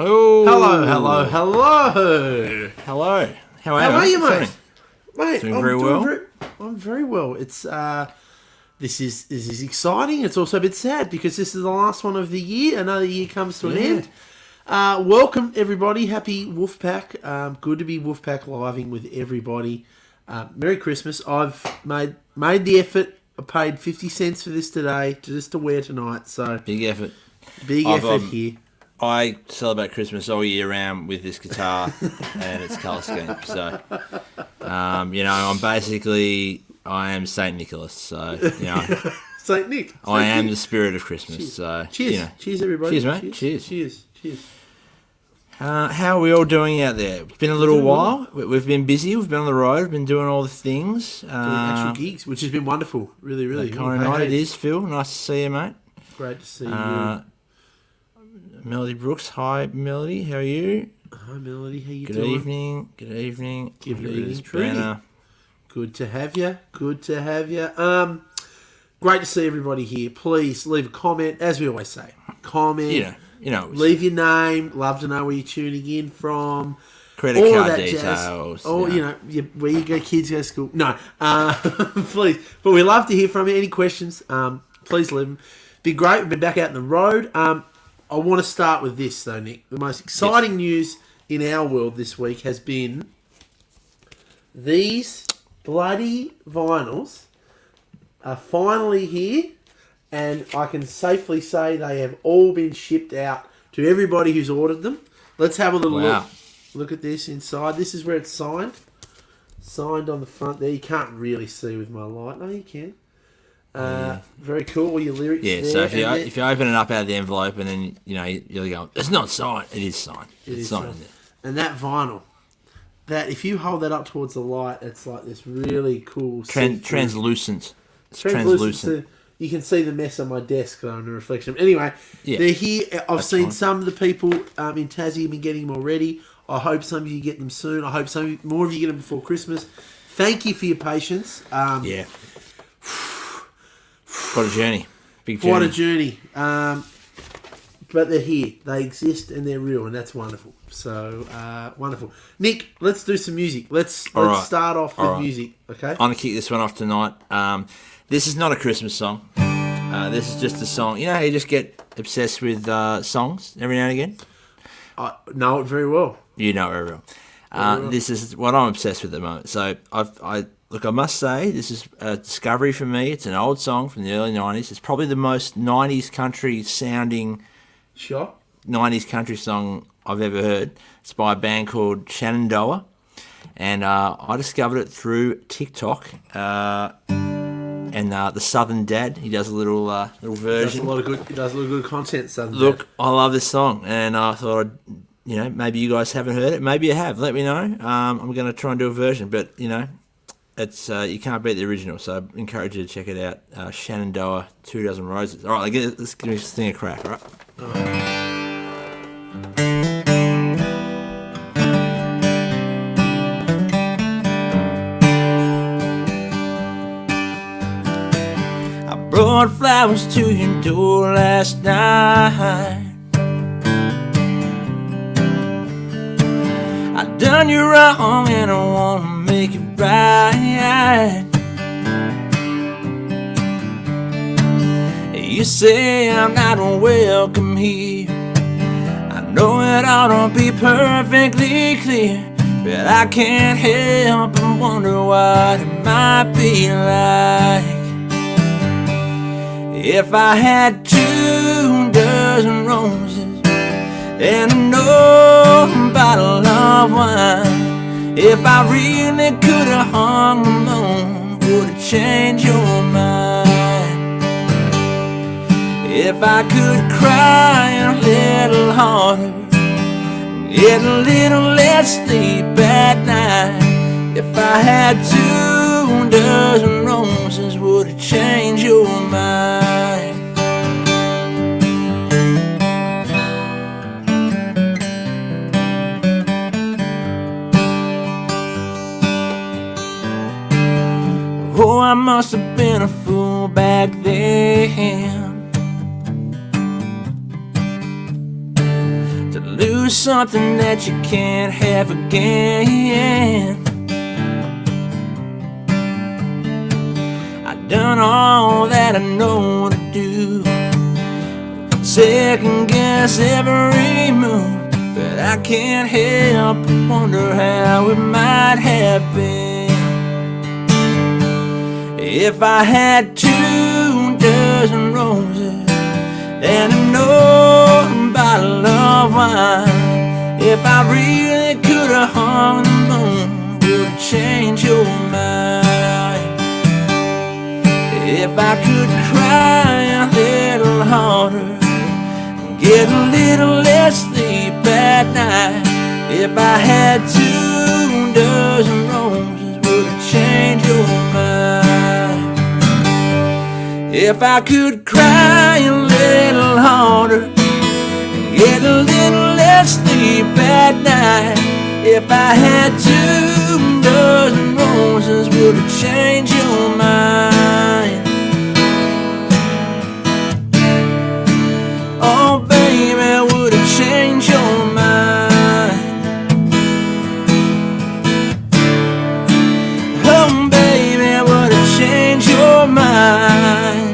Oh, Hello. How are you, mate? Mate, Doing very well. I'm very well. It's this is exciting. It's also a bit sad because this is the last one of the year. Another year comes to an end. Welcome everybody. Happy Wolfepack. Good to be Wolfepack living with everybody. Merry Christmas. I've made the effort. I paid 50 cents for this today, just to wear tonight. So big effort. Big effort here. I celebrate Christmas all year round with this guitar and its colour scheme. So, I am Saint Nicholas. So, Saint Nick. I am the spirit of Christmas. Cheers. So, cheers, cheers, everybody. Cheers, mate. Cheers. How are we all doing out there? It's been a little while. We've been busy. We've been on the road. We've been doing all the things. Doing actual gigs, which has been wonderful. Really. Kind of night it is, Phil. Nice to see you, mate. Great to see you. Melody Brooks. Hi, Melody. How are you? Hi, Melody. How you Good doing? evening. Good evening. Good evening, Trudy. Good to have you. Great to see everybody here. Please leave a comment, as we always say. Comment. Leave your name. Love to know where you're tuning in from. Credit card details. Where you go, kids go to school. No, please. But we love to hear from you. Any questions? Please leave them. Be great. We've been back out on the road. I want to start with this, though, Nick. The most exciting news in our world this week has been these bloody vinyls are finally here, and I can safely say they have all been shipped out to everybody who's ordered them. Let's have a little look. Look at this inside. This is where it's signed. Signed on the front there. You can't really see with my light. No, you can. Very cool. All your lyrics. Yeah. there. So if you open it up out of the envelope and then you're going, it's not signed. It is signed. It's signed. And that vinyl, that if you hold that up towards the light, it's like this really cool translucent. It's translucent. You can see the mess on my desk though in the reflection. Anyway, they're here. I've seen some of the people in Tassie have been getting them already. I hope some of you get them soon. I hope more of you get them before Christmas. Thank you for your patience. Quite a journey. Big journey. Quite a journey. But they're here. They exist and they're real, and that's wonderful. So, wonderful. Nick, let's do some music. Let's start off with music, okay? I'm going to kick this one off tonight. This is not a Christmas song. This is just a song. You know how you just get obsessed with songs every now and again? I know it very well. You know it very well. This is what I'm obsessed with at the moment. So, I must say, this is a discovery for me. It's an old song from the early 90s. It's probably the most 90s country sounding 90s country song I've ever heard. It's by a band called Shenandoah. And I discovered it through TikTok. And the Southern Dad, he does a little version. He does a lot of good content, Southern Dad. Look, I love this song. And I thought, maybe you guys haven't heard it. Maybe you have. Let me know. I'm going to try and do a version. But, it's you can't beat the original, so I encourage you to check it out. Shenandoah, 2 Dozen Roses. All right, let's give this thing a crack, all right? I brought flowers to your door last night. I done you wrong and I want to make it right. You say I'm not welcome here. I know it ought to be perfectly clear, but I can't help but wonder what it might be like if I had 2 dozen roses and an old bottle of wine. If I really could have hung the moon, would it change your mind? If I could cry a little harder, get a little less sleep at night. If I had 2 dozen roses, would it change your mind? Oh, I must have been a fool back then to lose lose something that you can't have again. I've done all that I know to do, second guess every move, but I can't help but wonder how it might have been if I had 24 roses and an old bottle of wine. If I really could have hung the moon, would it change your mind? If I could cry a little harder, get a little less sleep at night. If I had 24 roses, would it change your mind? If I could cry a little harder, get a little less sleep at night. If I had 24 roses, would it change your mind? Oh baby, would it change your mind? Oh baby, would it change your mind?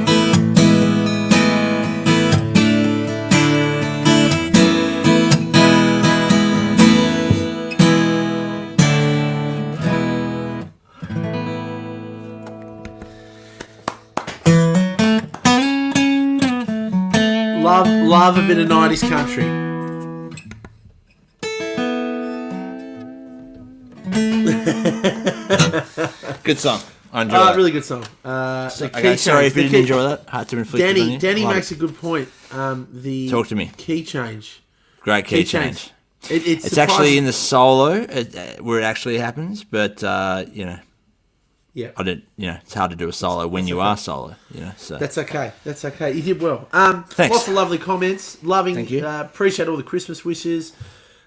Love a bit of 90s country. Good song. I enjoy that. Really good song. Okay, sorry if you didn't enjoy that. Hard to inflict it on you. Danny Love makes it. a good point. The Talk to me. key change. Great key change. It's actually in the solo where it actually happens, but yeah. I didn't. It's hard to do a solo when you are solo. So That's okay. That's okay. You did well. Thanks. Lots of lovely comments. Loving. Thank you. Appreciate all the Christmas wishes.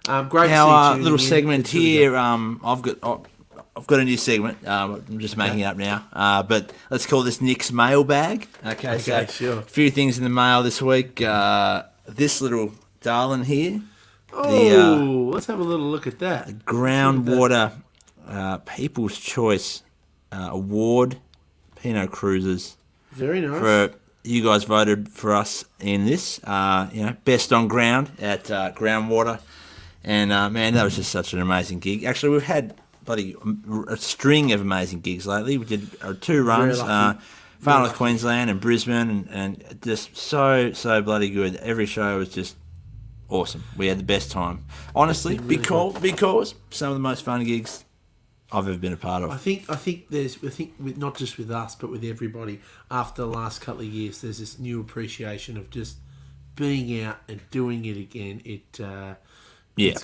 Great Now, to see you. little segment here. I've got a new segment. I'm just making it up now. But let's call this Nick's mailbag. Okay, so sure. a few things in the mail this week. This little darling here. Let's have a little look at that. Groundwater People's Choice Award Pinot Cruises. Very nice. For you guys voted for us in this. Best on ground at Groundwater. And man, that was just such an amazing gig. Actually, we've had a string of amazing gigs lately. We did 2 runs, Far North Queensland and Brisbane, and just so bloody good. Every show was just awesome. We had the best time. Honestly, big calls. Some of the most fun gigs I've ever been a part of. I think not just with us, but with everybody. After the last couple of years, there's this new appreciation of just being out and doing it again. It's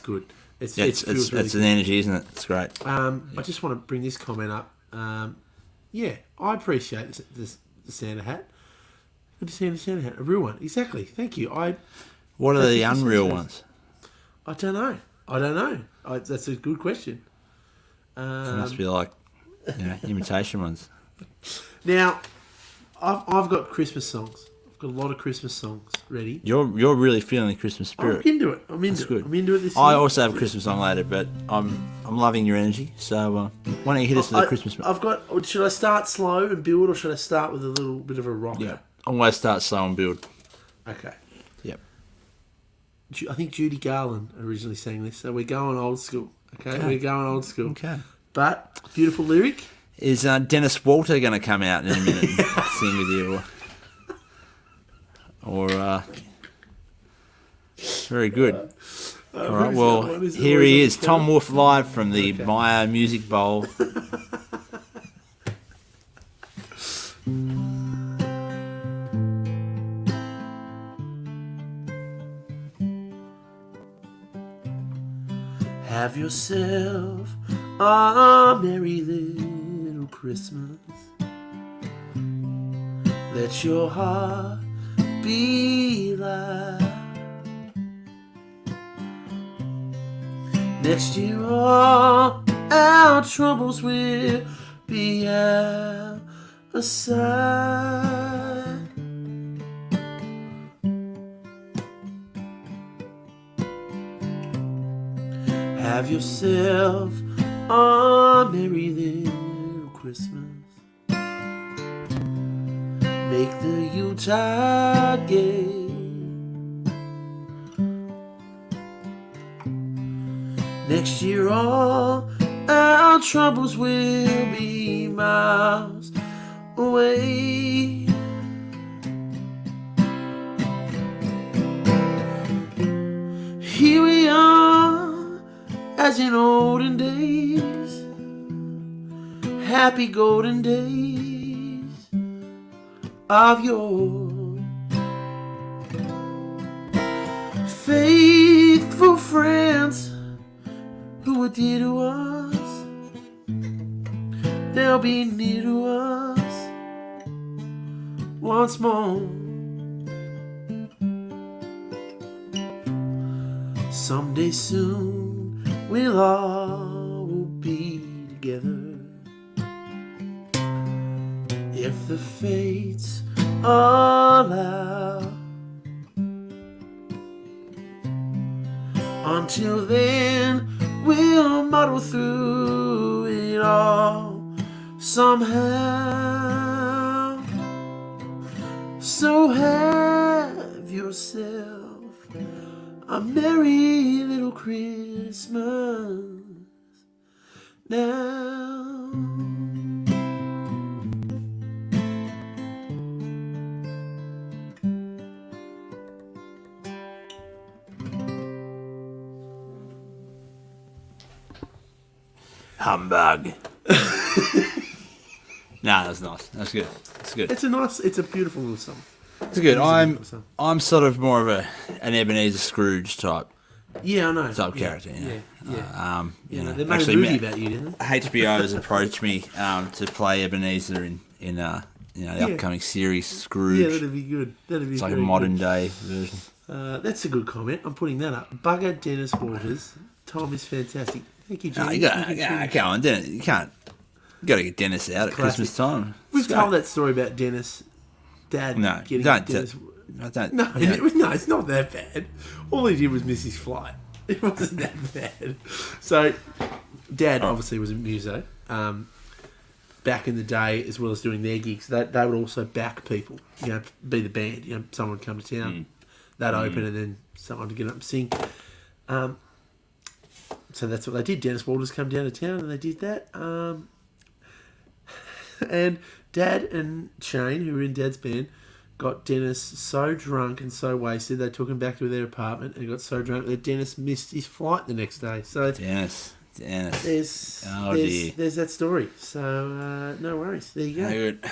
good. It's really an energy, isn't it? It's great. I just want to bring this comment up. I appreciate the Santa hat. Good to see the Santa hat. A real one. Exactly. Thank you. What are the unreal ones? I don't know. That's a good question. It must be like imitation ones. Now, I've got Christmas songs. I've got a lot of Christmas songs ready. You're really feeling the Christmas spirit. I'm into it. That's good. I'm into it this year. I also have a Christmas song later, but I'm loving your energy. So why don't you hit us with a Christmas? I've got. Should I start slow and build, or should I start with a little bit of a rocker? Yeah, always start slow and build. Okay. Yep. I think Judy Garland originally sang this, so we're going old school. Okay, we're going old school. Okay. But beautiful lyric. Is Dennis Walter going to come out in a minute and sing with you? Or very good. All right, well, here he is, Tom Wolfe, live from the Maya Music Bowl. Have yourself a merry little Christmas. Let your heart be light. Next year all our troubles will be out of sight. Have yourself a merry little Christmas. Make the Yuletide gay. Next year all our troubles will be miles away. Here we are, as in olden days, happy golden days of yore. Faithful friends who were dear to us, they'll be near to us once more. Someday soon we'll all be together, if the fates allow. Until then, we'll muddle through it all somehow. So have yourself a merry little Christmas now. Humbug. Nah, that's nice. That's good. That's good. It's a beautiful little song. It's good. I'm sort of more of an Ebenezer Scrooge type Yeah, I know. character. You know? They made a movie about you, didn't they? HBO has approached me to play Ebenezer in the upcoming series Scrooge. Yeah, that'd be good. It's like a modern day version. That's a good comment. I'm putting that up. Bugger Dennis Waters. Tom is fantastic. Thank you, Jimmy. No, you come on, Dennis. You got to get Dennis out at Christmas time. We've told that story about Dennis. Dad getting Dennis. No, it's not that bad. All he did was miss his flight. It wasn't that bad. So, Dad obviously was a muso. Back in the day, as well as doing their gigs, they would also back people. Be the band. Someone would come to town, they'd open, and then someone would get up and sing. So that's what they did. Dennis Waters come down to town, and they did that. And Dad and Shane, who were in Dad's band, got Dennis so drunk and so wasted, they took him back to their apartment and got so drunk that Dennis missed his flight the next day. So Dennis. There's that story. So no worries. There you go. Good.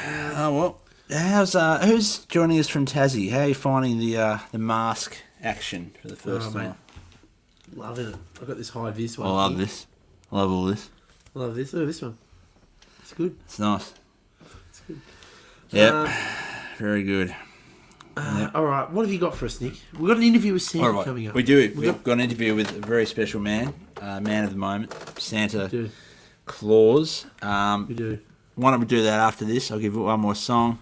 Who's joining us from Tassie? How are you finding the mask action for the first time? Mate, loving it. I've got this high vis one. I love this. I love all this. I love this. Look at this one. It's good. It's nice. It's good. Yep. Very good. Yep. All right. What have you got for us, Nick? We've got an interview with Santa coming up. We do. We've got an interview with a very special man, man of the moment, Santa Claus. We do. Why don't we do that after this? I'll give you one more song.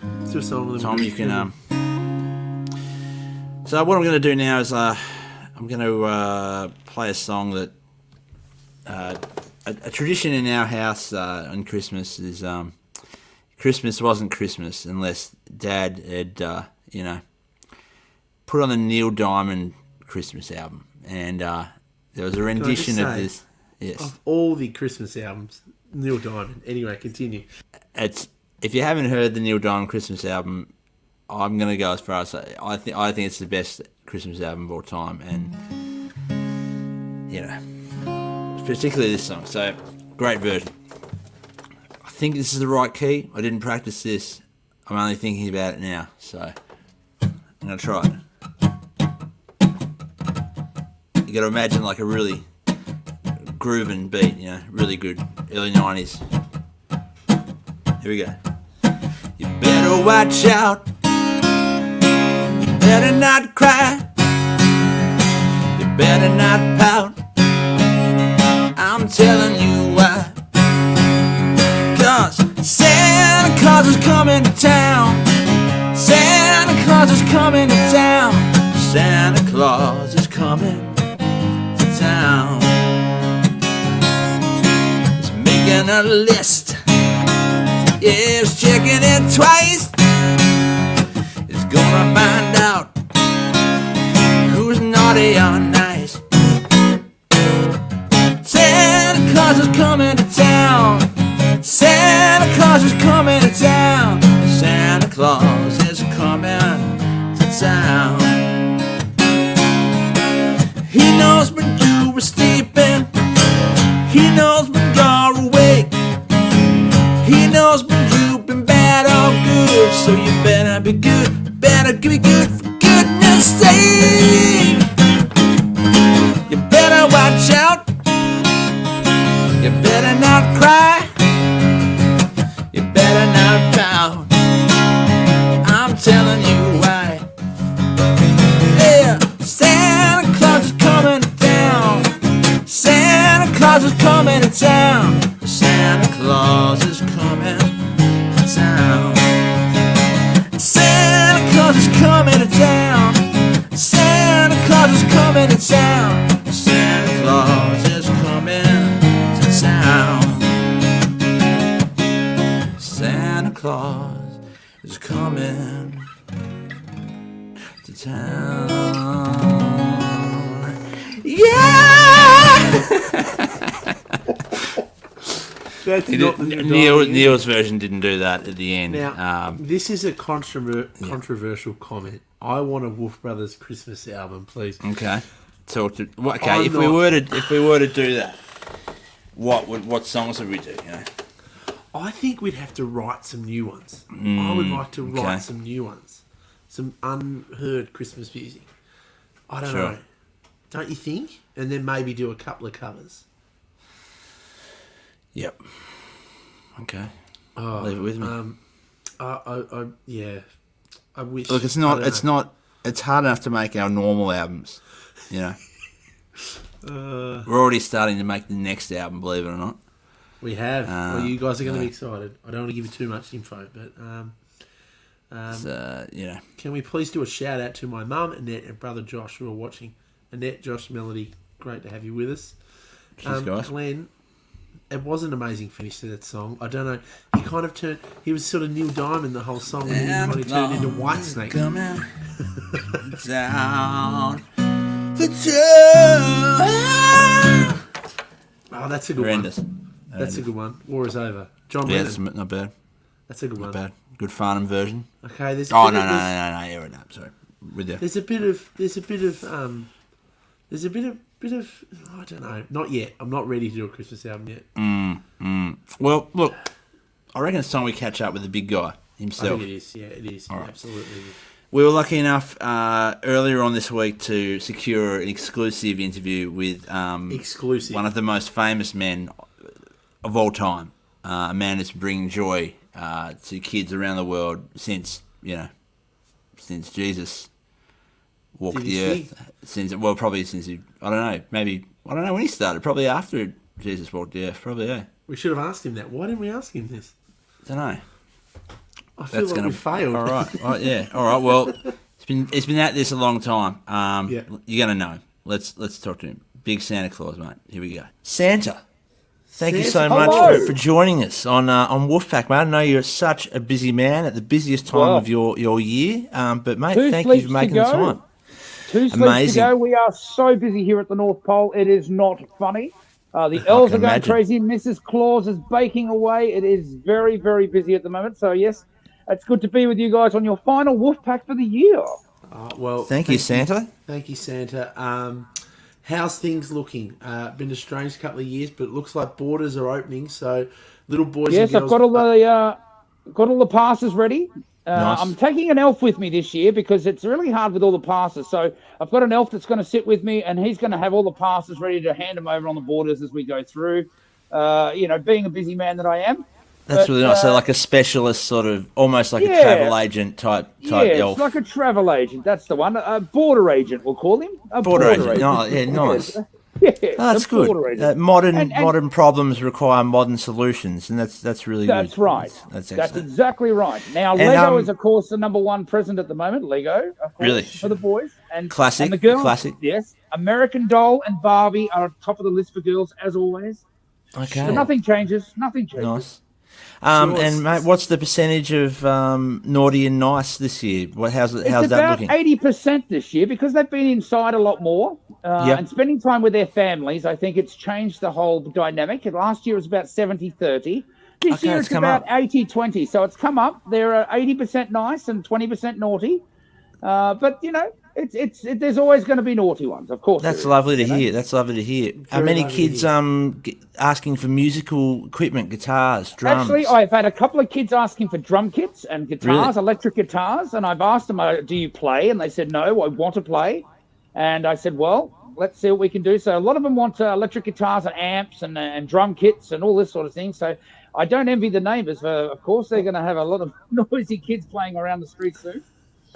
Let's do a song. Tom, you can... So what I'm going to do now is I'm going to play a song that... a tradition in our house on Christmas is... Christmas wasn't Christmas unless Dad had, put on the Neil Diamond Christmas album. And there was a rendition of this. Yes. Of all the Christmas albums, Neil Diamond. Anyway, continue. If you haven't heard the Neil Diamond Christmas album, I'm going to go as far as I think it's the best Christmas album of all time. And, particularly this song. So, great version. I think this is the right key. I didn't practice this. I'm only thinking about it now. So, I'm going to try it. You got to imagine like a really grooving beat, really good. Early 90s. Here we go. You better watch out. You better not cry. You better not pout. I'm telling you why. 'Cause Santa Claus is coming to town. Santa Claus is coming to town. Santa Claus is coming to town. making a list. Yeah, he's checking it twice. He's gonna find out who's naughty or nice. Santa Claus is coming to town. Santa Claus is coming to town. Santa Claus is coming to town. He knows when you were sleeping. He knows when you're awake. He knows when you've been bad or good. So you better be good. Better be good for goodness sake. You better watch out. You better not cry. You better not pout. I'm telling you why. Yeah, Santa Claus is coming to town. Santa Claus is coming to town. Santa Claus is coming to town. Santa Claus is coming to town. Santa Claus is coming to town. Santa Claus is coming to town. Santa Claus is coming to town. Yeah! That's not the Neil's version didn't do that at the end. Now, this is a controversial comment. I want a Wolf Brothers Christmas album, please. Okay. Okay. If we were to do that, what songs would we do? You know? I think we'd have to write some new ones. I would like to write some new ones, some unheard Christmas music. I don't know. Don't you think? And then maybe do a couple of covers. Yep. Okay. Leave it with me. Yeah. I wish. Look, it's hard enough to make our normal albums, you know. We're already starting to make the next album, believe it or not. We have. Well, you guys are going to be excited. I don't want to give you too much info, but you know. Can we please do a shout out to my mum, Annette, and brother Josh, who are watching? Annette, Josh, Melody, great to have you with us. Cheers, guys. Glenn, it was an amazing finish to that song. I don't know. He kind of turned. He was sort of Neil Diamond the whole song, and then he kind of turned into Whitesnake. Coming down the town. Oh, that's a good one. That's a good one. War is over. John Lennon. That's not bad. That's a good one. Not bad. Good Farnham version. Okay. There's no. Yeah, right now. Sorry. With you. There's a bit of. I don't know. Not yet. I'm not ready to do a Christmas album yet. Well, look. I reckon it's time we catch up with the big guy himself. I think it is. Yeah, it is. Right. Absolutely. We were lucky enough earlier on this week to secure an exclusive interview with one of the most famous men of all time. A man that's bringing joy to kids around the world since Jesus walked the earth. Probably since he, I don't know when he started. Probably after Jesus walked the earth. Probably, yeah. We should have asked him that. Why didn't we ask him this? I don't know. I feel like we failed. All right. Yeah. All right. Well, it's been at this a long time. Yeah. You're gonna know him. Let's talk to him. Big Santa Claus, mate. Here we go. Santa. Thank you so much for joining us on Wolfepack, mate. I know you're such a busy man at the busiest time of your year, but mate, thank you for making the time. 2 sleeps to go. We are so busy here at the North Pole. It is not funny. The elves are going crazy. Mrs. Claus is baking away. It is very, very busy at the moment. So yes, it's good to be with you guys on your final Wolfepack for the year. Thank you, Santa. Thank you, Santa. How's things looking? Been a strange couple of years, but it looks like borders are opening. So little boys and girls... Yes, I've got all the passes ready. Nice. I'm taking an elf with me this year because it's really hard with all the passes. So I've got an elf that's going to sit with me, and he's going to have all the passes ready to hand them over on the borders as we go through. Being a busy man that I am. That's really nice. So like a specialist sort of, almost like a travel agent type elf. It's like a travel agent. That's the one. A border agent, we'll call him. A border agent. No, yeah, nice. That's good. Modern problems require modern solutions, and that's really good. That's right. That's exactly right. Now, Lego is, of course, the number one present at the moment. Lego, of course, really, for the boys and classic, and the girls. Classic. Yes, American Doll and Barbie are on top of the list for girls, as always. Okay. So nothing changes. Nothing changes. Nice. Sure, And mate, what's the percentage of naughty and nice this year? How's It's that about looking? 80% this year because they've been inside a lot more Yep. and spending time with their families. I think it's changed the whole dynamic. Last year it was about 70-30. This Okay, year it's it's come about up. 80-20. So it's come up. There are 80% nice and 20% naughty. But, there's always going to be naughty ones, of course. That's there is, lovely to you know? hear. That's lovely to hear. Are Very many lovely to kids hear. asking for musical equipment, guitars, drums? Actually, I've had a couple of kids asking for drum kits and guitars, Really? electric guitars, and I've asked them, do you play? And they said, no, I want to play. And I said, well, let's see what we can do. So a lot of them want electric guitars and amps and drum kits and all this sort of thing. So I don't envy the neighbours. Of course, they're going to have a lot of noisy kids playing around the streets soon.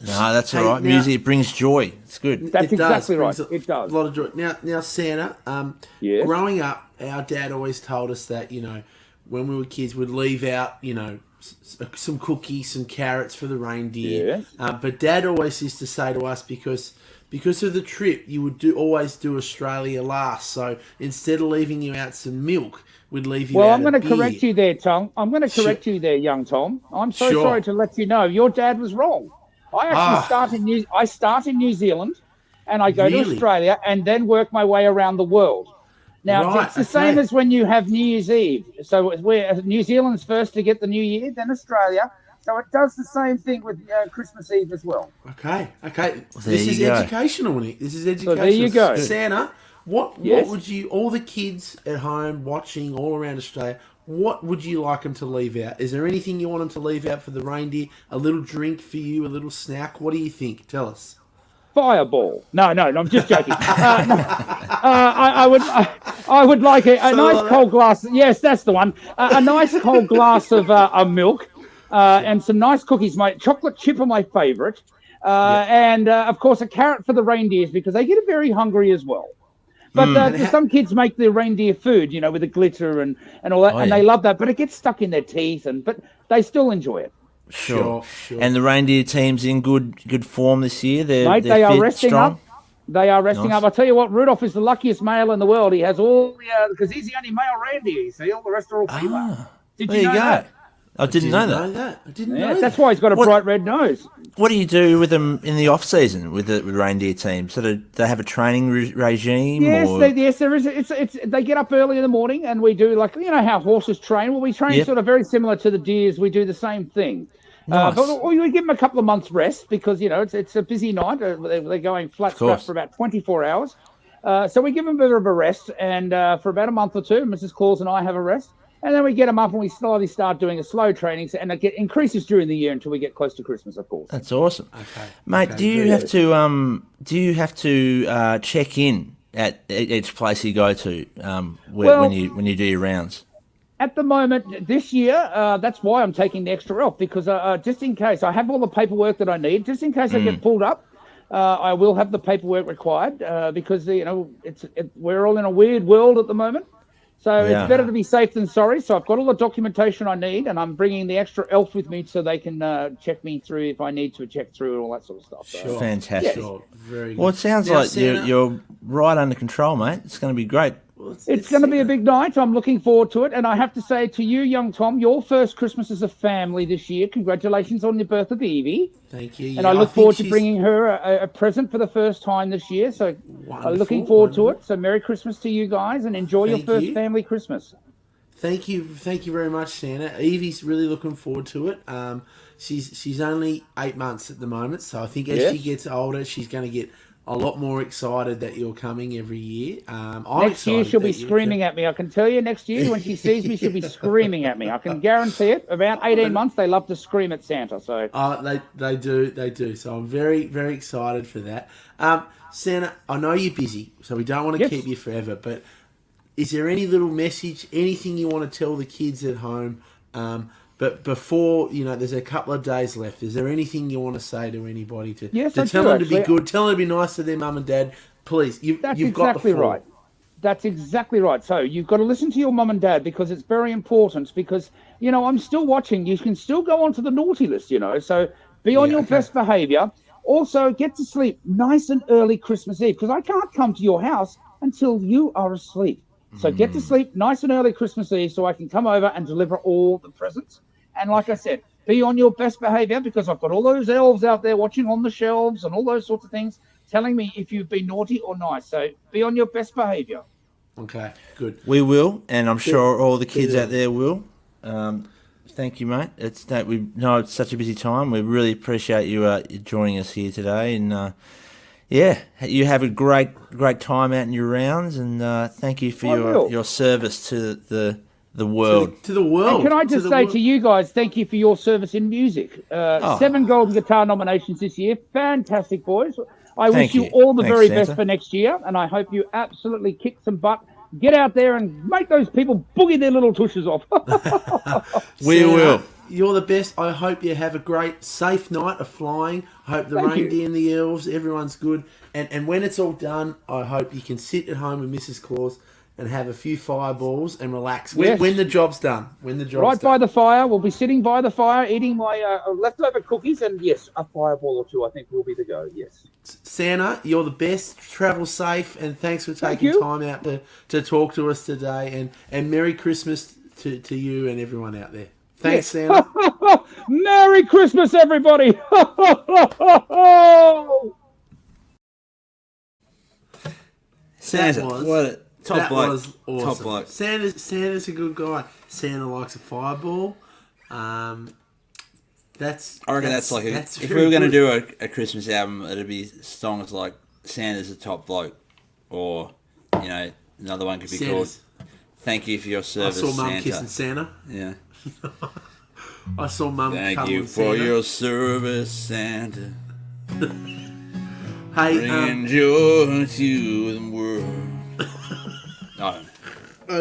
No, that's all Hey, right. now- Music brings joy. It's good. That's It does, exactly right. brings It does. A lot of joy. Now, Santa. Yes. Growing up, our dad always told us that when we were kids, we'd leave out some cookies, some carrots for the reindeer. Yes. But Dad always used to say to us because of the trip, you would always do Australia last. So instead of leaving you out some milk, we'd leave you Well, out I'm going to beer. correct you there, Tom. I'm going to Sure. correct you there, young Tom. I'm so Sure. sorry to let you know your dad was wrong. I actually start in New Zealand, and I go to Really? Australia, and then work my way around the world. Now Right, it's the same okay. as when you have New Year's Eve. So New Zealand's first to get the New Year, then Australia. So it does the same thing with Christmas Eve as well. Okay. there This is you go. educational, Nick. This is educational. there you go. Santa, what Yes? would you, all the kids at home watching all around Australia, what would you like them to leave out? Is there anything you want them to leave out for the reindeer? A little drink for you, a little snack? What do you think? Tell us. Fireball. No, I'm just joking. I would like a nice like cold glass. Yes, that's the one. A nice cold glass of milk and some nice cookies. My chocolate chip are my favourite. And, of course, a carrot for the reindeers because they get very hungry as well. But some kids make their reindeer food, with the glitter and all that, and yeah. they love that. But it gets stuck in their teeth, but they still enjoy it. Sure. Sure. And the reindeer team's in good form this year. Mate, They're they are fit, resting strong. up. They are resting Nice. up. I'll tell you what, Rudolph is the luckiest male in the world. He has all the, because he's the only male reindeer, you see. All the rest are all female. Did There you you know go. that? I didn't know that. I didn't Yeah, know that's that. why he's got a What- bright red nose. What do you do with them in the off season with the reindeer team? So do they have a training regime? Yes, or... there is. It's they get up early in the morning and we do how horses train. Well, we train Yep. sort of very similar to the deers. We do the same thing. Nice. But we give them a couple of months rest because it's a busy night. They're going flat strap course. for about 24 hours. So we give them a bit of a rest, and for about a month or two, Mrs. Claus and I have a rest, and then we get them up and we slowly start doing a slow training, and it increases during the year until we get close to Christmas, of course. That's awesome. Okay. Mate, Okay, do you very have to check in at each place you go to Well- when you do your rounds? At the moment, this year, that's why I'm taking the extra off, because just in case, I have all the paperwork that I need. Just in case I get pulled up, I will have the paperwork required because, we're all in a weird world at the moment. So Yeah. it's better to be safe than sorry. So I've got all the documentation I need, and I'm bringing the extra elf with me so they can check me through if I need to check through and all that sort of stuff. So, Sure. Fantastic. Sure. Very good. Well, it sounds Now, like Santa- you're right under control, mate. It's going to be great. Well, It's going to be a big night. I'm looking forward to it. And I have to say to you, young Tom, your first Christmas as a family this year. Congratulations on your birth of Evie. Thank you. And Yeah, I look think forward to she's bringing her a present for the first time this year. So I'm wonderful, looking forward to wonderful. it. So Merry Christmas to you guys and enjoy your Thank first you. family Christmas. Thank you very much, Santa. Evie's really looking forward to it. She's only 8 months at the moment, so I think as Yes. she gets older, she's going to get a lot more excited that you're coming every year. I'm Next year excited she'll be that you're screaming at me. I can tell you next year when she sees me, she'll be screaming at me. I can guarantee it. About 18 months, they love to scream at Santa. So They do. So I'm very excited for that. Santa, I know you're busy, so we don't want to Yes. keep you forever, but is there any little message, anything you want to tell the kids at home? But before, there's a couple of days left. Is there anything you want to say to anybody to Yes, I tell do, them to be actually. good, tell them to be nice to their mum and dad? Please, That's you've got the exactly floor. right. That's exactly right. So you've got to listen to your mum and dad because it's very important because, I'm still watching. You can still go onto the naughty list, So be on Yeah, your okay. best behaviour. Also, get to sleep nice and early Christmas Eve because I can't come to your house until you are asleep. So get to sleep nice and early Christmas Eve so I can come over and deliver all the presents. And like I said, be on your best behavior because I've got all those elves out there watching on the shelves and all those sorts of things telling me if you've been naughty or nice. So be on your best behavior. Okay, good. We will, and I'm sure all the kids out there will. Thank you, mate. We know it's such a busy time. We really appreciate you joining us here today, and you have a great time out in your rounds, and thank you for your service to the world. To the world. And can I just say to you guys, thank you for your service in music. 7 Golden Guitar nominations this year. Fantastic, boys. I wish you all the very best for next year, and I hope you absolutely kick some butt. Get out there and make those people boogie their little tushes off. We will. You're the best. I hope you have a great, safe night of flying. I hope the reindeer and the elves, everyone's good. And when it's all done, I hope you can sit at home with Mrs. Claus and have a few fireballs and relax when the job's done. By the fire. We'll be sitting by the fire eating my leftover cookies, and yes, a fireball or two I think will be the go, yes. Santa, you're the best. Travel safe, and thanks for taking time out to talk to us today. And Merry Christmas to you and everyone out there. Thanks, Santa. Merry Christmas, everybody. Santa, top bloke. Was awesome. Top bloke. Santa's a good guy. Santa likes a fireball. I reckon that's like if we were going to do a Christmas album, it'd be songs like Santa's a top bloke, or another one could be called "Thank You for Your Service." I saw Mum Santa. kissing Santa. Yeah. I saw Mum. Thank you for your service, Santa. Hey, bringing joy to the world. I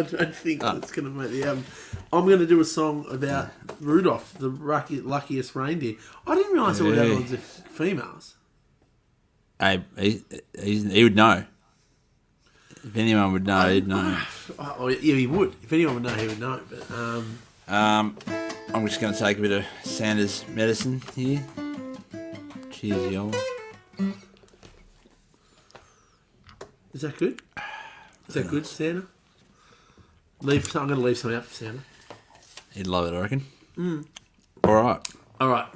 don't think that's going to make the album. I'm going to do a song about Rudolph, the luckiest reindeer. I didn't realise all the other ones are females. He would know. If anyone would know, he'd know. Yeah, he would. If anyone would know, he would know. But I'm just going to take a bit of Santa's medicine here. Cheers, y'all. Is that good? Is that good, Santa? I'm going to leave some out for Santa. He'd love it, I reckon. All right.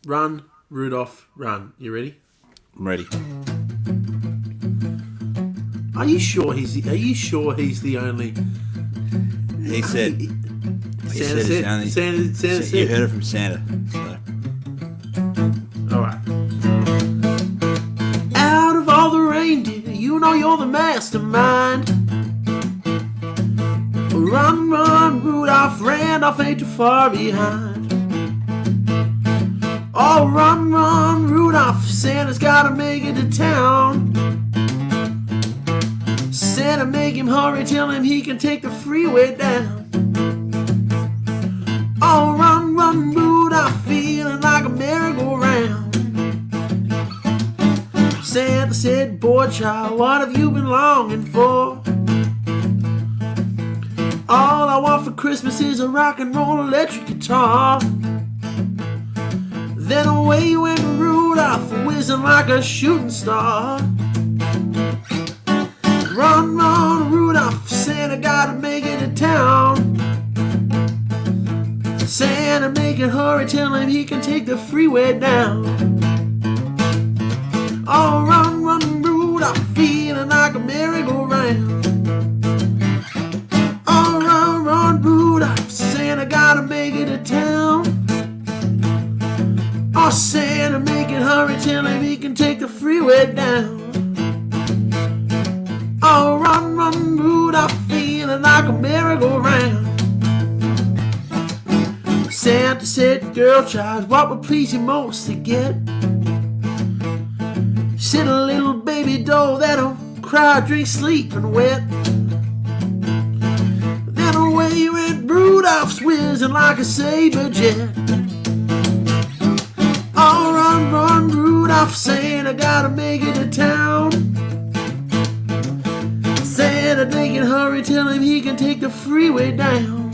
Run, Rudolph, run. You ready? I'm ready. Are you sure he's the only? He said. Santa said. You heard it from Santa. So. All right. Out of all the reindeer, you know you're the mastermind. Run, run, Rudolph, Randolph ain't too far behind. Oh, run, run, Rudolph, Santa's gotta make it to town. Santa, make him hurry, tell him he can take the freeway down. Oh, run, run, Rudolph, feeling like a merry-go-round. Santa said, boy child, what have you been longing for? All I want for Christmas is a rock and roll electric guitar. Then away went Rudolph, whizzing like a shooting star. Run, run, Rudolph, Santa gotta make it to town. Santa, make it hurry, tell him he can take the freeway down. Oh, run, run, Rudolph, feeling like a merry-go-round. Rudolph, Santa gotta make it to town. Oh, Santa, make it hurry, tell him he can take the freeway down. Oh, run, run, Rudolph, feeling like a merry-go-round. Santa said, girl child, what would please you most to get? Said a little baby doll that'll cry, drink, sleep, and wet. Away went Rudolph's whizzing like a saber jet. Oh, run, run, Rudolph, Santa gotta make it to town. Santa, make it hurry, tell him he can take the freeway down.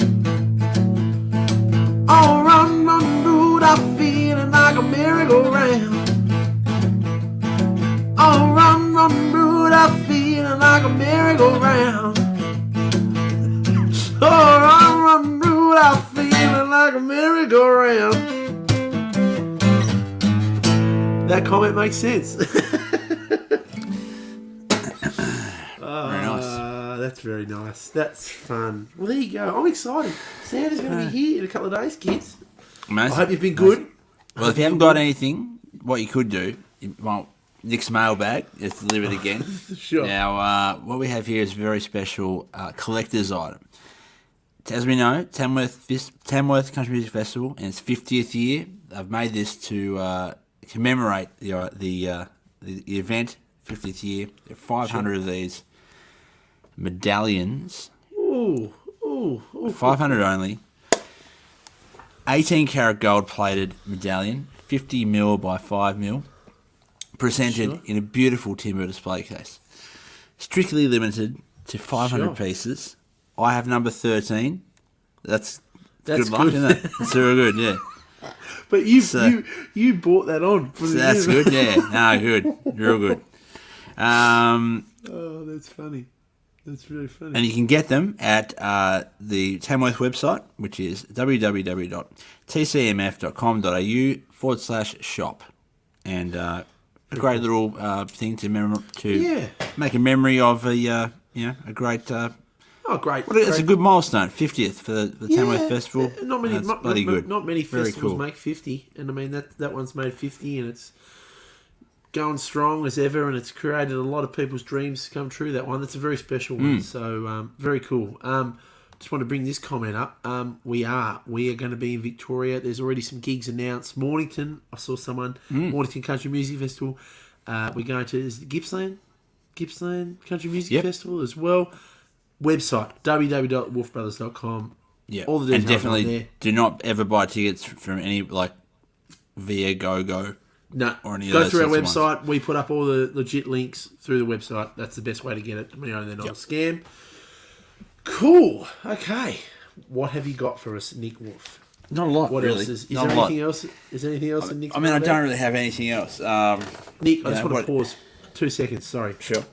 Oh, run, run, Rudolph, feeling like a merry-go-round. Oh, run, run, Rudolph, feeling like a merry-go-round. I'm Rudolph, feeling like a merry-go-round. That comment makes sense. Very nice. That's very nice. That's fun. Well, there you go. I'm excited. Santa's going to be here in a couple of days, kids. Amazing. I hope you've been good. Well, if you haven't got anything, what you could do, Nick's mailbag, is deliver it again. Sure. Now, what we have here is a very special collector's item. As we know, Tamworth Country Music Festival and its 50th year. I've made this to commemorate the event, 50th year. There are 500 of these medallions. Ooh. 500 only. 18 karat gold plated medallion, 50mm by 5mm, presented in a beautiful timber display case. Strictly limited to 500 pieces. I have number 13. That's good luck, isn't it? That's very good, yeah. But you bought that on. So that's good, yeah. No, good. Real good. Oh, that's funny. That's really funny. And you can get them at the Tamworth website, which is www.tcmf.com.au/shop. And a great little thing to make a memory of a great. Great! It's a good milestone, 50th for the Tamworth Festival. Not many, bloody good. Not many Very festivals cool. make 50, and I mean that one's made 50, and it's going strong as ever, and it's created a lot of people's dreams come true. That one, that's a very special one. So very cool. Just want to bring this comment up. We are going to be in Victoria. There's already some gigs announced. Mornington, I saw someone. Mornington Country Music Festival. We're going to Gippsland Country Music Festival as well. Website www.wolfbrothers.com. Yeah, all the and details definitely are there. do not ever buy tickets from any via GoGo. No, or any of go those through our sorts of website. We put up all the legit links through the website. That's the best way to get it. They're not a scam. Cool. Okay. What have you got for us, Nick Wolf? Not a lot. What really. else is Not there? a lot. Anything else? Is there anything else in Nick's? I mean, I don't really have anything else. Nick, I just want to pause 2 seconds. Sorry. Sure.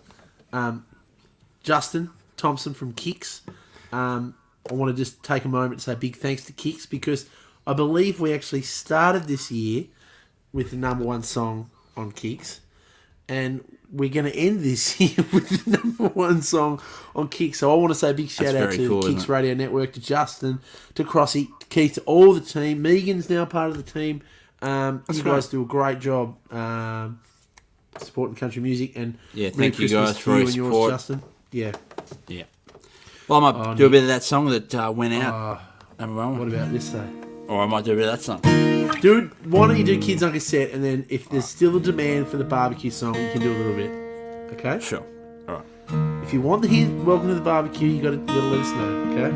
Justin Thompson from Kicks. I want to just take a moment to say big thanks to Kicks, because I believe we actually started this year with the number one song on Kicks, and we're going to end this year with the number one song on Kicks. So I want to say a big shout out to Kicks Radio Network, to Justin, to Crossy, to Keith, to all the team. Megan's now part of the team. You guys do a great job supporting country music, and thank you guys for your support. yours, Justin. Yeah. Well, I might do a bit of that song that went out. What about this though? Or I might do a bit of that song. Dude, why don't you do Kids on Cassette, and then if there's still a demand for the barbecue song, you can do a little bit. Okay? Sure. All right. If you want to hear Welcome to the Barbecue, you got to let us know. Okay?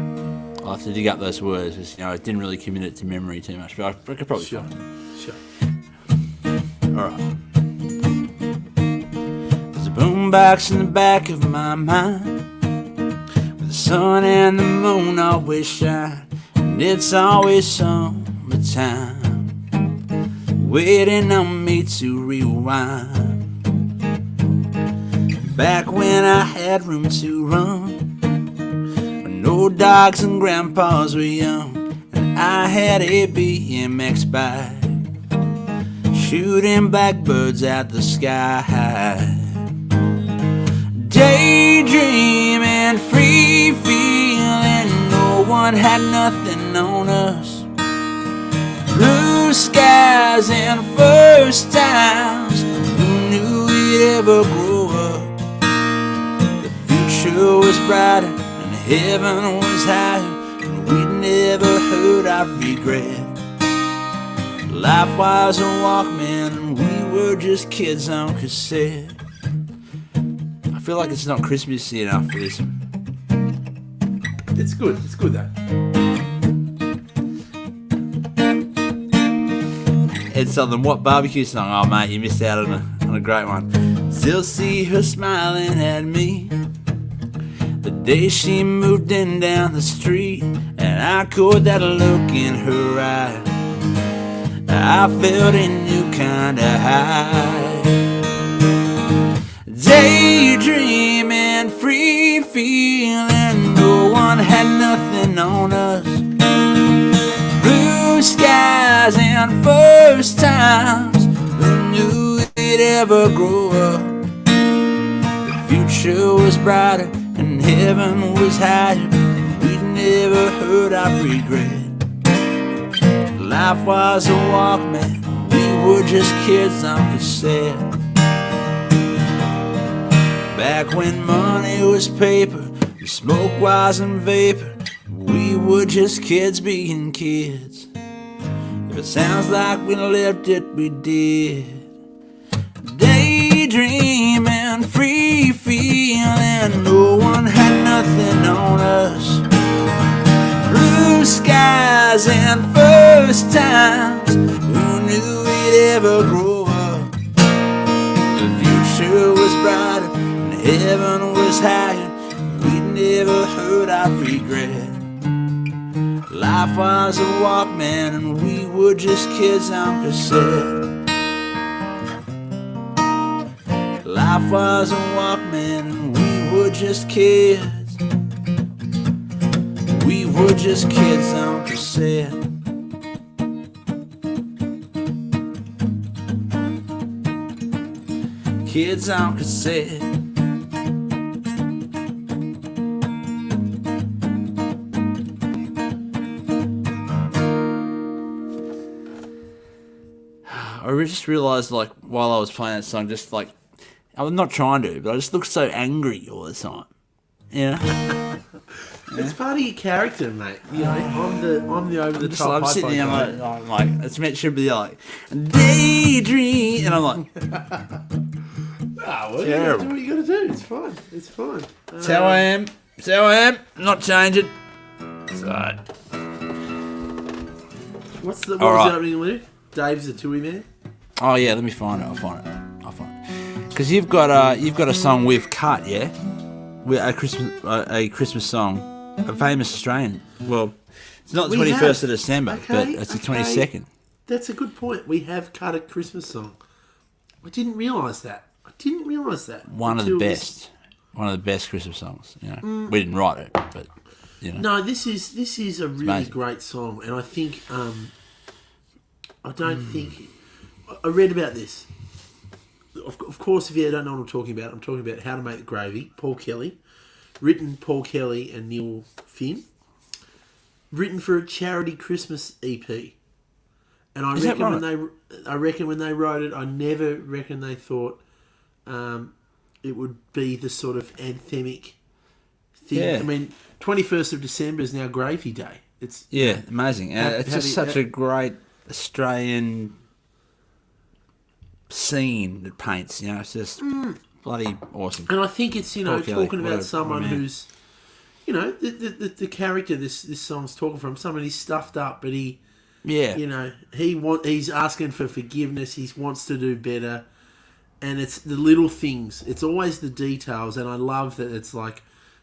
I'll have to dig up those words, because I didn't really commit it to memory too much, but I could probably find it. Sure. All right. There's a boombox in the back of my mind, with the sun and the moon always shine, and it's always summertime, waiting on me to rewind. Back when I had room to run, when no dogs and grandpas were young, and I had a BMX bike, shooting blackbirds at the sky. Daydreaming, free feeling, no one had nothing on us. Blue skies and first times, who knew we'd ever grow up? The future was brighter and heaven was higher, and we'd never heard our regret. Life was a Walkman and we were just kids on cassette. I feel like it's not Christmassy enough for this. It's good. It's good though. Ed Southern, what barbecue song? Oh mate, you missed out on a great one. Still see her smiling at me the day she moved in down the street, and I caught that look in her eye. I felt a new kind of high. Daydreaming, free feeling, no one had nothing on us. Blue skies and first times. Who knew we'd ever grow up? The future was brighter and heaven was higher. We'd never heard of regret. Life was a Walkman. We were just kids on cassette. Back when money was paper, the smoke wasn't vapor. We were just kids being kids. If it sounds like we lived it, we did. Daydreaming, free feeling, no one had nothing on us. Blue skies and first times, who knew we'd ever grow up? The future was brighter and heaven was higher. We'd never heard of regret. Life was a Walkman and we were just kids on cassette. Life was a Walkman and we were just kids. We were just kids on cassette. Kids on cassette. I just realised, like, while I was playing that song, just like, I'm not trying to, but I just look so angry all the time. Yeah. It's part of your character, mate. You know, I'm the over the top. I'm sitting there, I'm like, it's meant to be like daydream, and I'm like, well, terrible. do what you got to do. It's fine. It's fine. That's how I am. That's how I am. Not changing. So, What was right. the opening lyric? Dave's a Tui man. oh yeah, let me find it. I'll find it. Because you've got a song we've cut, yeah, with a Christmas song, a famous Australian. Well, it's not the 21st of December, but it's the 22nd. That's a good point. We have cut a Christmas song. I didn't realise that. One of the best Christmas songs. You know, we didn't write it, but you know. No, this is a really amazing. great song, and I think I read about this. Of course, if you don't know what I'm talking about How to Make the Gravy. Paul Kelly, written Paul Kelly and Neil Finn, written for a charity Christmas EP. And I reckon when they wrote it, I never reckon they thought it would be the sort of anthemic thing. Yeah. I mean, 21st of December is now Gravy Day. It's amazing. It's just such a great Australian scene that paints. You know, it's just bloody awesome. And I think it's Paul Kelly, talking about someone who's, the character this song's talking from. Someone he's stuffed up, but he's asking for forgiveness. He wants to do better, and it's the little things. It's always the details, and I love that. It's like,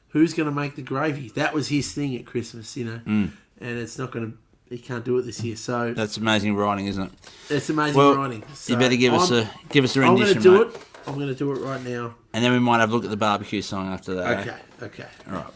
who's going to make the gravy? That was his thing at Christmas, and it's not going to. He can't do it this year, so that's amazing writing, isn't it? It's amazing writing. So you better give us a rendition. I'm going to do it. I'm going to do it right now. And then we might have a look at the barbecue song after that. Okay. All right.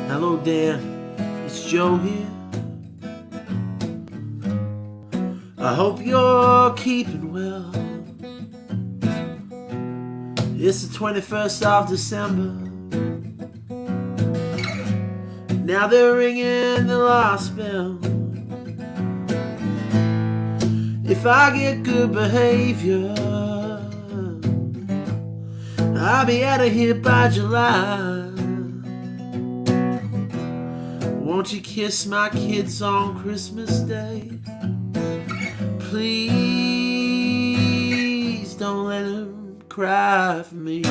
Hello there, it's Joe here. I hope you're keeping well. It's the 21st of December. Now they're ringing the last bell. If I get good behavior, I'll be out of here by July. Won't you kiss my kids on Christmas Day? Please don't let them cry for me.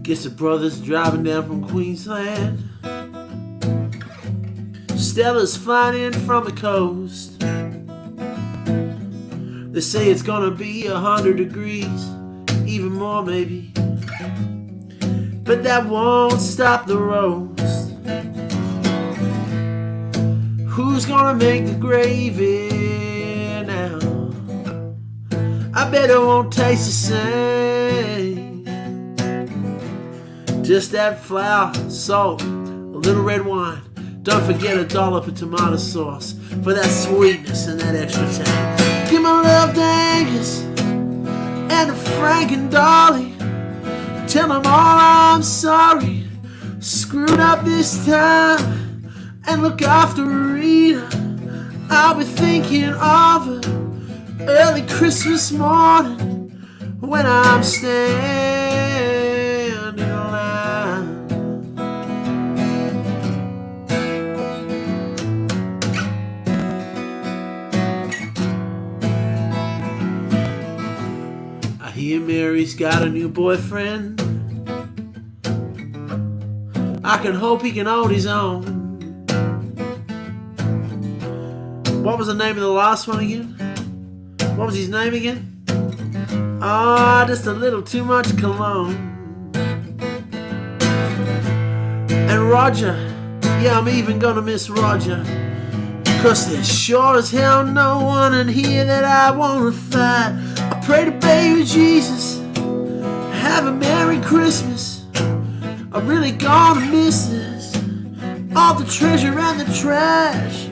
Guess the brother's driving down from Queensland. Stella's flying in from the coast. They say it's gonna be 100 degrees, even more maybe. But that won't stop the roast. Who's gonna make the gravy now? I bet it won't taste the same. Just add flour, salt, a little red wine. Don't forget a dollop of tomato sauce for that sweetness and that extra tang. Give my love to Angus and to Frank and Dolly. Tell them all I'm sorry, screwed up this time. And look after Rita, I'll be thinking of her early Christmas morning when I'm standing in line. I hear Mary's got a new boyfriend. I can hope he can hold his own. What was the name of the last one again? What was his name again? Ah, just a little too much cologne. And Roger, yeah, I'm even gonna miss Roger. 'Cause there's sure as hell no one in here that I wanna fight. I pray to baby Jesus, have a Merry Christmas. I'm really gonna miss this. All the treasure and the trash.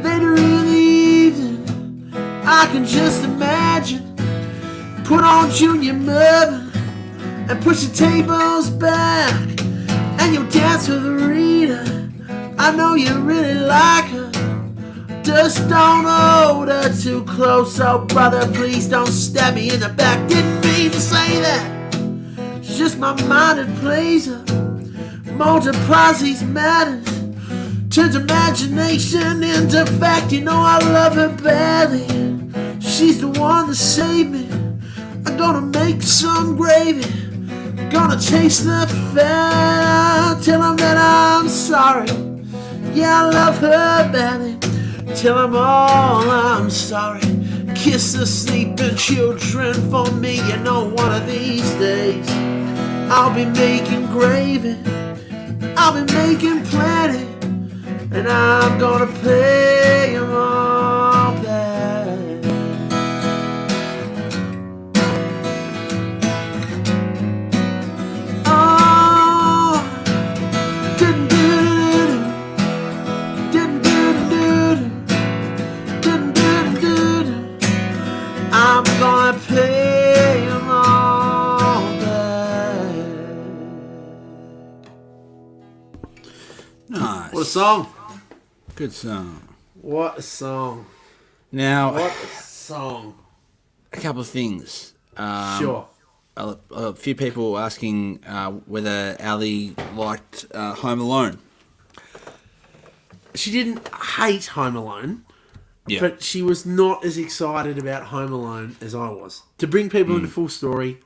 Later in the evening, I can just imagine. Put on Junior Mervyn and push the tables back. And you'll dance with Rita. I know you really like her. Just don't hold her too close. Oh brother, please don't stab me in the back. Didn't mean to say that. It's just my mind that plays her. Multiplies these matters. Turns imagination into fact. You know I love her badly. She's the one that saved me. I'm gonna make some gravy. Gonna taste the fat. Tell them that I'm sorry. Yeah, I love her badly. Tell them all I'm sorry. Kiss the sleeping children for me. You know one of these days I'll be making gravy. I'll be making plenty. And I'm gonna pay them all back. Oh, do-do-do-do-do, do-do-do-do-do, I'm gonna pay them all back. Nice. What a song. Good song. What a song. Now, What a song. a couple of things. Sure. A few people asking whether Ali liked Home Alone. She didn't hate Home Alone, Yeah. but she was not as excited about Home Alone as I was. To bring people into full story,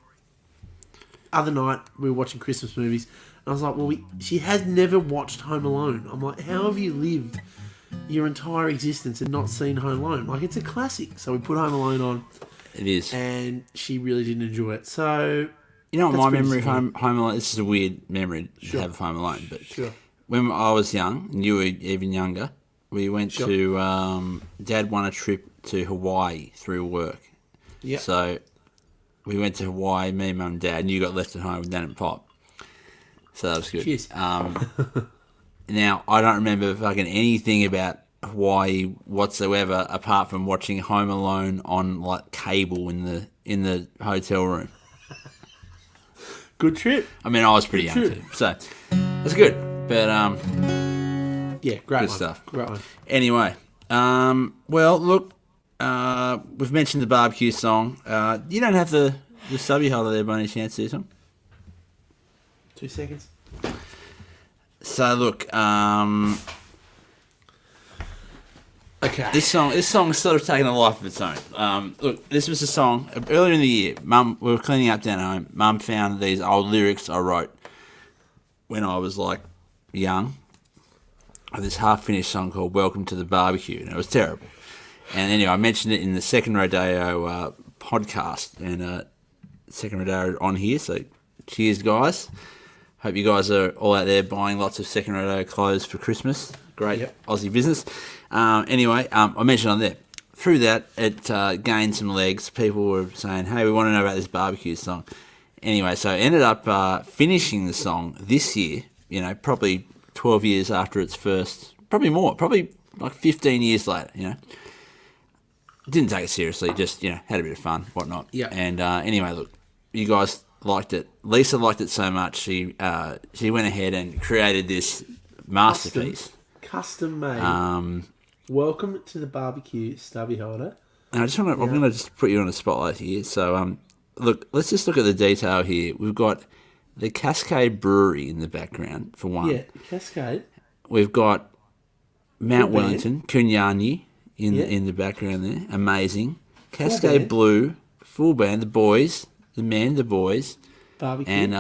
other night we were watching Christmas movies, and I was like, well, she has never watched Home Alone. I'm like, how have you lived your entire existence and not seen Home Alone? Like, it's a classic. So we put Home Alone on. It is. And she really didn't enjoy it. So, You know what that's my pretty memory of disappointing. Home Alone, this is a weird memory to Sure. have of Home Alone, but Sure. when I was young, and you were even younger, we went Sure. to, Dad won a trip to Hawaii through work. Yeah. So we went to Hawaii, me, Mum and Dad, and you got left at home with Dad and Pop. So that was good. Cheers. Now, I don't remember fucking anything about Hawaii whatsoever apart from watching Home Alone on like cable in the hotel room. Good trip. I mean, I was pretty young too, so it's good. But Yeah, great good one. stuff. Great one. Anyway, well, look, we've mentioned the barbecue song. You don't have the subby holder there by any chance, this one? 2 seconds. So look, Okay. this song's sort of taken a life of its own. Look, this was a song earlier in the year. Mum, we were cleaning up down home. Mum found these old lyrics I wrote when I was like young, this half-finished song called "Welcome to the Barbecue," and it was terrible. And anyway, I mentioned it in the Second Rodeo podcast, and Second Rodeo on here. So, cheers, guys. Hope you guys are all out there buying lots of Second Rodeo clothes for Christmas. Great Aussie business. Anyway, I mentioned on there. Through that, it gained some legs. People were saying, hey, we want to know about this barbecue song. Anyway, so I ended up finishing the song this year, probably 12 years after its first, probably more, probably like 15 years later, Didn't take it seriously, just, had a bit of fun, whatnot. Yeah. And anyway, look, you guys liked it. Lisa liked it so much, she went ahead and created this masterpiece. Custom made. Welcome to the barbecue stubby holder. And I'm going to just put you on a spotlight here. So, look, let's just look at the detail here. We've got the Cascade Brewery in the background, for one. Yeah, Cascade. We've got Mount Wellington, Kunyanyi, in the background there. Amazing. Cascade Blue, full band, the boys, the boys. Barbecue. And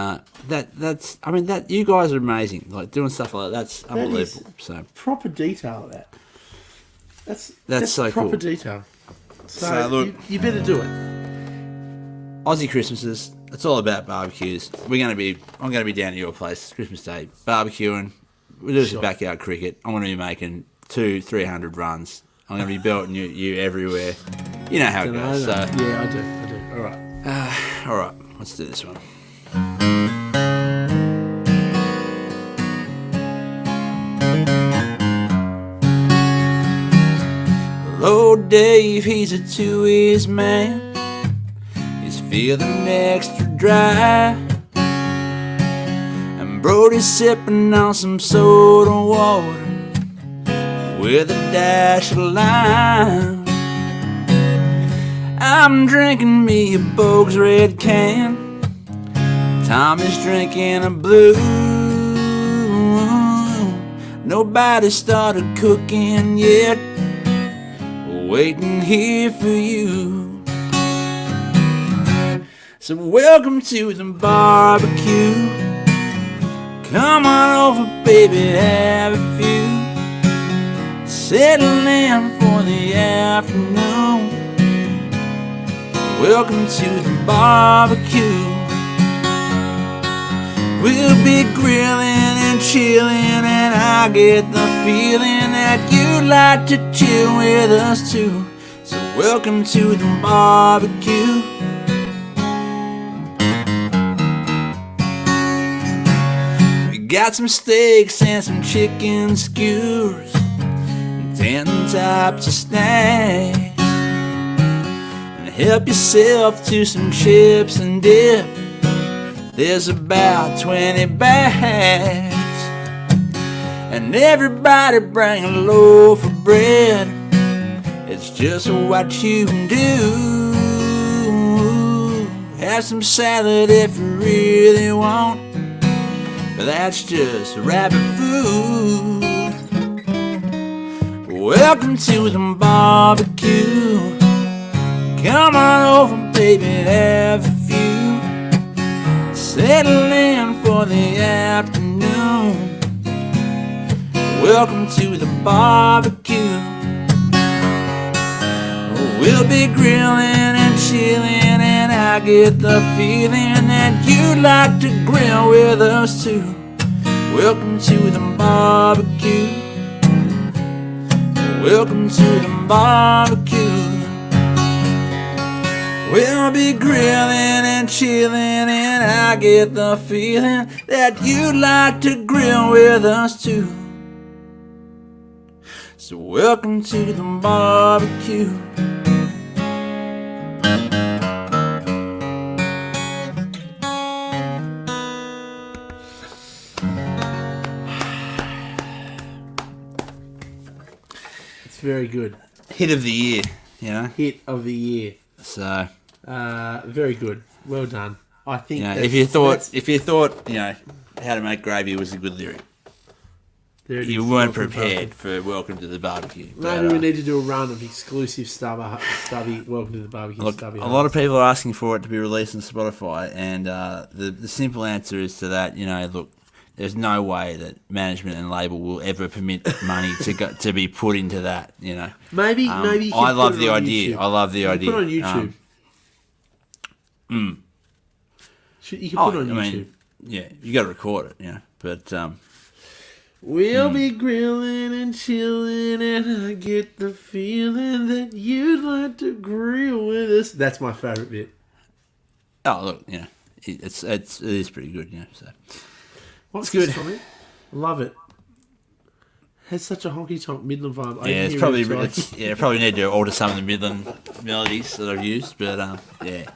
that you guys are amazing. Like doing stuff like that, that's unbelievable. So proper detail of that. That's so proper cool. detail. So look, you better do it. Aussie Christmases, it's all about barbecues. I'm going to be down at your place Christmas Day, barbecuing. We'll do some backyard cricket. I'm going to be making 200-300 runs. I'm going to be belting you everywhere. You know how it goes. So. Yeah, I do. All right. All right, let's do this one. Old Dave, he's a two-years man. He's feeling extra dry. And Brody's sipping on some soda water with a dash of lime. I'm drinking me a Bogue's red can. Tommy's drinking a blue. Nobody started cooking yet. Waiting here for you. So welcome to the barbecue. Come on over, baby, have a few. Settle in for the afternoon. Welcome to the barbecue. We'll be grilling and chilling, and I get the feeling that you'd like to chill with us too. So welcome to the barbecue. We got some steaks and some chicken skewers, and 10 types of snacks. And help yourself to some chips and dip. There's about 20 bags. And everybody bring a loaf of bread. It's just what you do. Have some salad if you really want, but that's just rabbit food. Welcome to the barbecue. Come on over, baby, have a few. Settle in for the afternoon. Welcome to the barbecue. We'll be grilling and chilling, and I get the feeling that you'd like to grill with us too. Welcome to the barbecue. Welcome to the barbecue. We'll be grilling and chilling, and I get the feeling that you'd like to grill with us too. So welcome to the barbecue. It's very good. Hit of the year, Hit of the year. So, very good. Well done. I think if you thought, how to make gravy was a good lyric, you weren't prepared for Welcome to the Barbecue. Maybe we need to do a run of exclusive stubby Welcome to the Barbecue. Look, stubby a lot of people are asking for it to be released on Spotify, and the simple answer is to that, look, there's no way that management and label will ever permit money to be put into that. You know, Maybe you can I put love it the on idea. YouTube. I love the You idea. can put it on YouTube. You can put it on YouTube. mean, yeah, you got to record it. You know, but We'll be grilling and chilling, and I get the feeling that you'd like to grill with us. That's my favourite bit. oh look, you know, it is pretty good. You know, so What's good. this, Tommy? Love it. Has such a honky tonk Midland vibe. I yeah, didn't it's hear probably it twice. probably need to alter some of the Midland melodies that I've used, but yeah,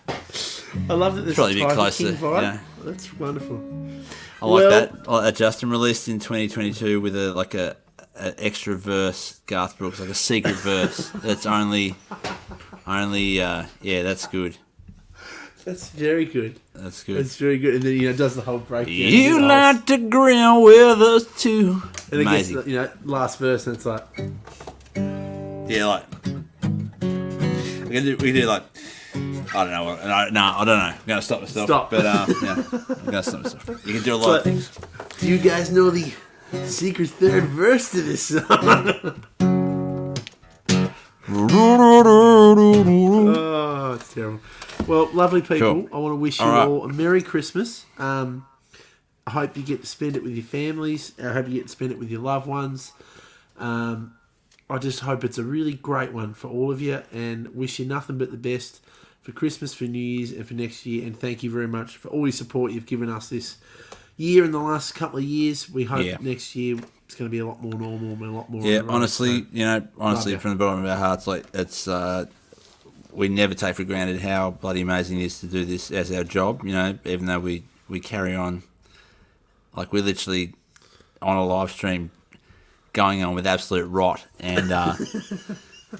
I love that there's probably a bit Tiger closer, King vibe. yeah. That's wonderful. I like that. I like that Justin released in 2022 with a extra verse, Garth Brooks, like a secret verse that's only that's good. That's very good. That's good. It's very good. And then, it does the whole breakdown. You like to grill with us too. And it gets, Amazing. last verse, and it's like... Yeah, like we can do like I don't know. I don't know. I'm gonna stop myself. Stop. But yeah, I'm gonna stop myself. You can do a lot of things. Do you guys know the secret third verse to this song? Oh, it's terrible. Well, lovely people. Cool. I want to wish you All right. all a Merry Christmas. I hope you get to spend it with your families. I hope you get to spend it with your loved ones. I just hope it's a really great one for all of you, and wish you nothing but the best for Christmas, for New Year's, and for next year. And thank you very much for all your support you've given us this year and the last couple of years. We hope next year it's going to be a lot more normal and a lot more. Yeah, on the road. honestly, So, from the bottom of our hearts, like it's we never take for granted how bloody amazing it is to do this as our job. You know, even though we carry on, like we're literally on a live stream going on with absolute rot, and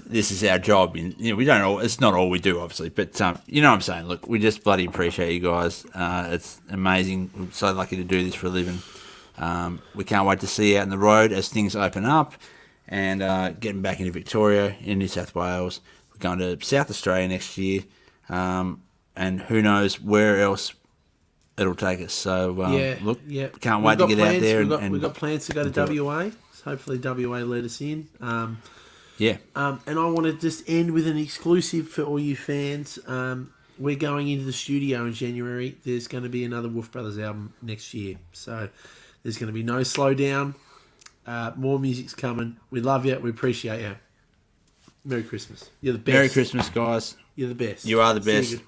this is our job. And we don't all, it's not all we do, obviously, but you know what I'm saying. Look, we just bloody appreciate you guys. It's amazing. We're so lucky to do this for a living. We can't wait to see you out on the road as things open up, and getting back into Victoria, in New South Wales. We're going to South Australia next year, and who knows where else it'll take us. So can't wait to get out there. We've got plans to go to WA. So hopefully WA let us in. And I want to just end with an exclusive for all you fans. We're going into the studio in January. There's going to be another Wolf Brothers album next year. So there's going to be no slowdown. More music's coming. We love you. We appreciate you. Merry Christmas. You're the best. Merry Christmas, guys. You're the best. You are the See you best. good.